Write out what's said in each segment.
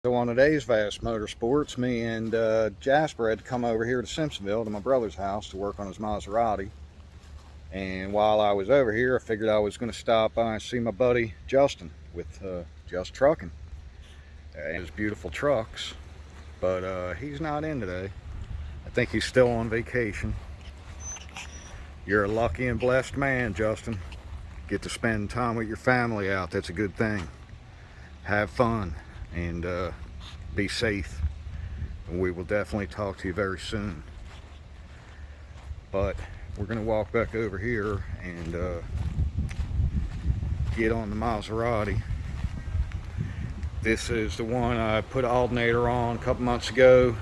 So on today's Vast Motorsports, me and Jasper had to come over here to Simpsonville to my brother's house to work on his Maserati. And while I was over here, I figured I was going to stop by and see my buddy Justin with JustTruckin and his beautiful trucks. But he's not in today. I think he's still on vacation. You're a lucky and blessed man, Justin. Get to spend time with your family out. That's a good thing. Have fun and be safe. And we will definitely talk to you very soon. But we're going to walk back over here and get on the Maserati. This is the one I put an alternator on a couple months ago,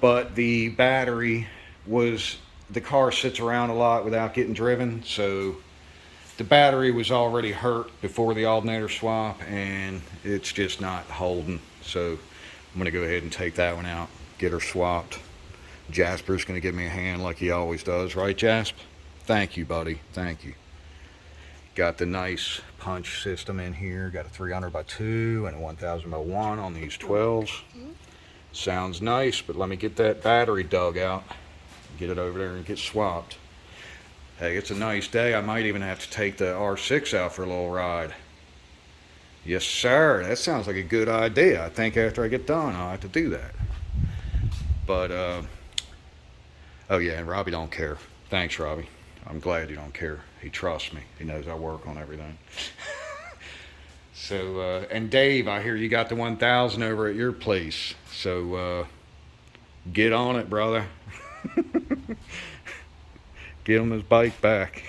but the battery was, the car sits around a lot without getting driven, so the battery was already hurt before the alternator swap and it's just not holding. So I'm going to go ahead and take that one out, get her swapped. Jasper's going to give me a hand like he always does, right, Jasper? Thank you, buddy. Thank you. Got the nice punch system in here. Got a 300 by 2 and a 1000 by 1 on these 12s. Sounds nice, but let me get that battery dug out, get it over there and get swapped. Hey, it's a nice day. I might even have to take the R6 out for a little ride. Yes, sir. That sounds like a good idea. I think after I get done, I'll have to do that. But, oh yeah, and Robbi don't care. Thanks, Robbi. I'm glad you don't care. He trusts me. He knows I work on everything. So, and Dave, I hear you got the 1000 over at your place. So, get on it, brother. Get him his bike back.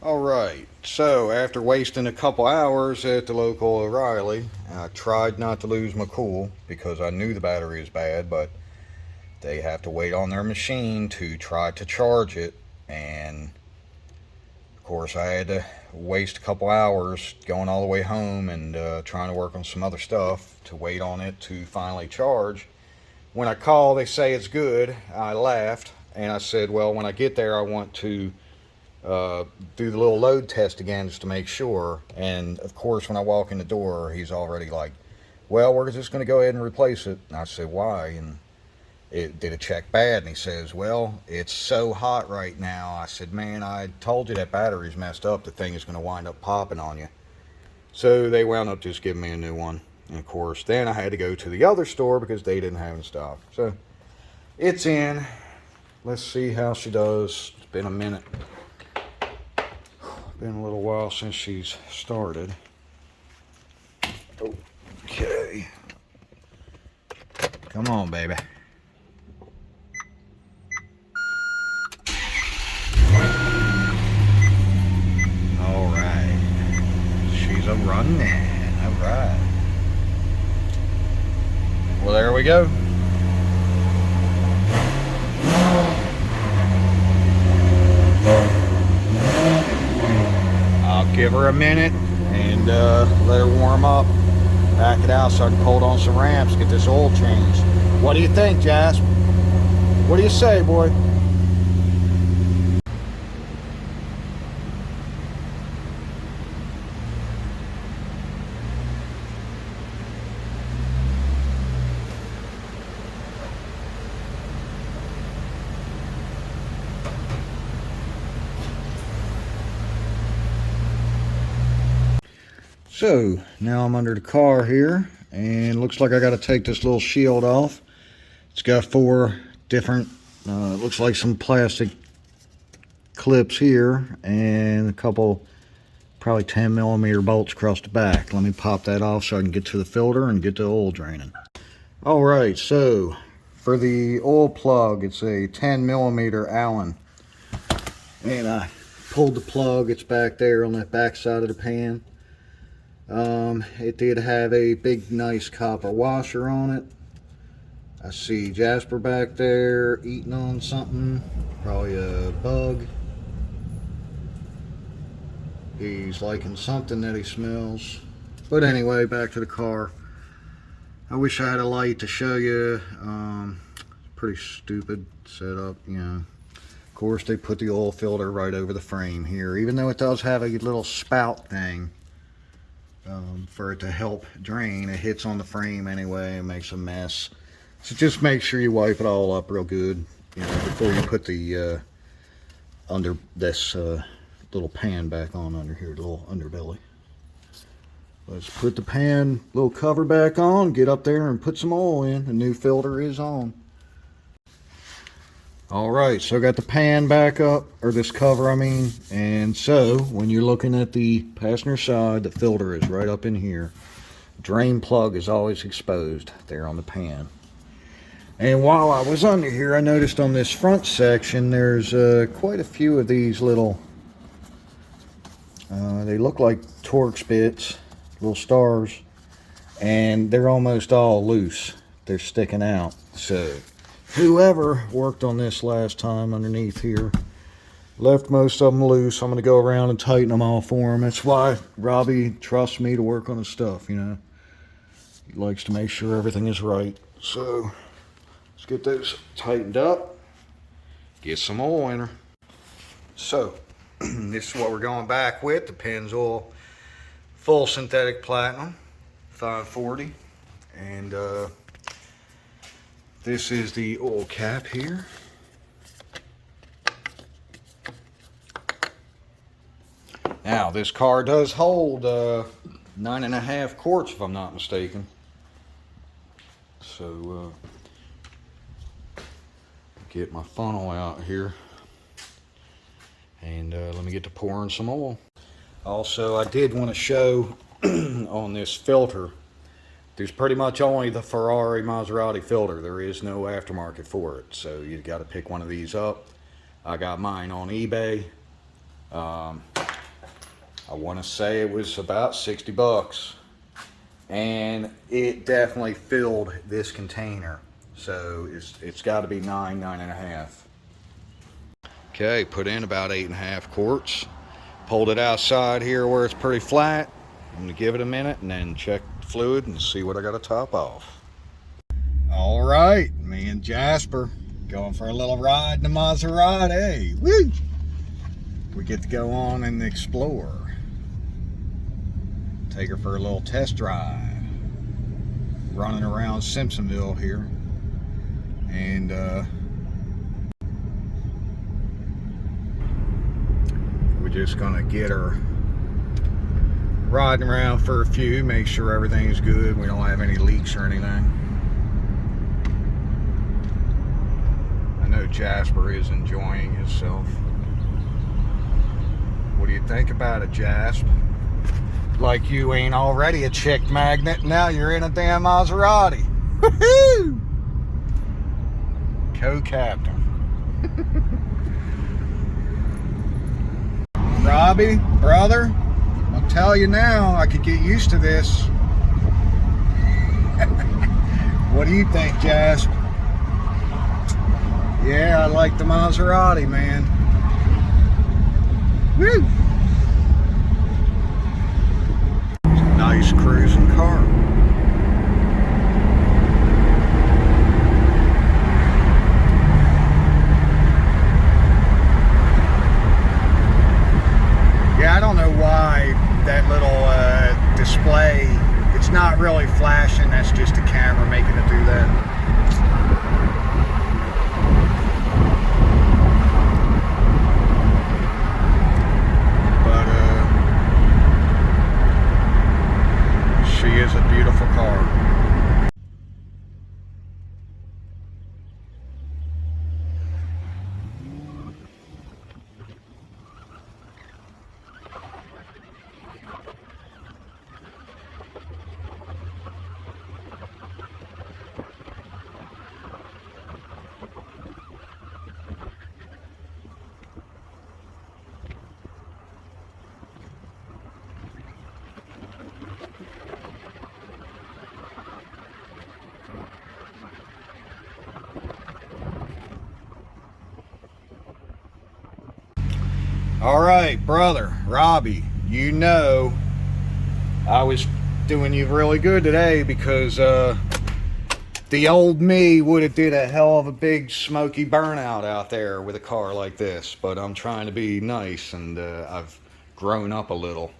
Alright, so after wasting a couple hours at the local O'Reilly, I tried not to lose my cool because I knew the battery was bad, but they have to wait on their machine to try to charge it, and of course I had to waste a couple hours going all the way home and trying to work on some other stuff to wait on it to finally charge. When I call, they say it's good. I laughed and I said, well, when I get there I want to do the little load test again just to make sure. And of course when I walk in the door, he's already like, well, we're just going to go ahead and replace it. And I said, why? And did it check bad? And he says, well, it's so hot right now. I said, man, I told you that battery's messed up. The thing is going to wind up popping on you. So they wound up just giving me a new one. And of course then I had to go to the other store because they didn't have it in stock. So it's in. Let's see how she does. It's been a minute. Been a little while since she's started. Okay. Come on, baby. All right. She's a running. All right. Well, there we go. Give her a minute and let her warm up. Back it out so I can hold on some ramps, get this oil changed. What do you think, Jasper? What do you say, boy? So now I'm under the car here and looks like I got to take this little shield off. It's got 4 different looks like some plastic clips here and a couple probably 10mm bolts across the back. Let me pop that off so I can get to the filter and get the oil draining. Alright, so for the oil plug, it's a 10mm Allen, and I pulled the plug. It's back there on that back side of the pan. It did have a big nice copper washer on it. I see Jasper back there eating on something, probably a bug. He's liking something that he smells. But anyway, back to the car. I wish I had a light to show you pretty stupid setup, you know. Of course, they put the oil filter right over the frame here, even though it does have a little spout thing for it to help drain. It hits on the frame anyway and makes a mess. So just make sure you wipe it all up real good, you know, before you put the under this little pan back on under here, the little underbelly. Let's put the pan little cover back on, get up there and put some oil in. The new filter is on. Alright, so I got the pan back up, or this cover I mean, and so when you're looking at the passenger side, the filter is right up in here. Drain plug is always exposed there on the pan. And while I was under here, I noticed on this front section there's quite a few of these little, they look like Torx bits, little stars, and they're almost all loose. They're sticking out. So whoever worked on this last time underneath here left most of them loose. I'm going to go around and tighten them all for him. That's why Robbi trusts me to work on his stuff, you know. He likes to make sure everything is right. So let's get those tightened up, get some oil in her. So this is what we're going back with, the Pennzoil full synthetic platinum 540, and this is the oil cap here. Now this car does hold 9.5 quarts if I'm not mistaken. So get my funnel out here, and let me get to pouring some oil. Also, I did want to show on this filter, there's pretty much only the Ferrari Maserati filter. There is no aftermarket for it, so you got to pick one of these up. I got mine on eBay. I want to say it was about 60 bucks, and it definitely filled this container, so it's got to be 9.5. Okay, put in about 8.5 quarts. Pulled it outside here where it's pretty flat. I'm gonna give it a minute and then check the fluid and see what I gotta top off. All right, me and Jasper going for a little ride in the Maserati. Woo! We get to go on and explore. Take her for a little test drive. Running around Simpsonville here, and just gonna get her riding around for a few, make sure everything's good, we don't have any leaks or anything. I know Jasper is enjoying himself. What do you think about it, Jasper? Like you ain't already a chick magnet, now you're in a damn Maserati. Woohoo! Co-captain. Robbi, brother, I'll tell you now, I could get used to this. What do you think, Jasper? Yeah, I like the Maserati, man. Woo! It's a nice cruising car. Yeah, I don't know why that little display, it's not really flashing, that's just the camera making it do that. But she is a beautiful car. All right, brother, Robbi, you know I was doing you really good today because the old me would have did a hell of a big smoky burnout out there with a car like this, but I'm trying to be nice, and I've grown up a little.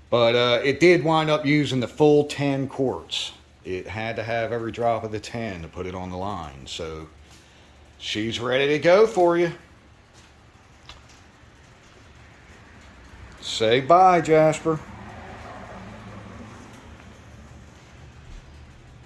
But it did wind up using the full 10 quarts. It had to have every drop of the 10 to put it on the line. So she's ready to go for you. Say bye, Jasper.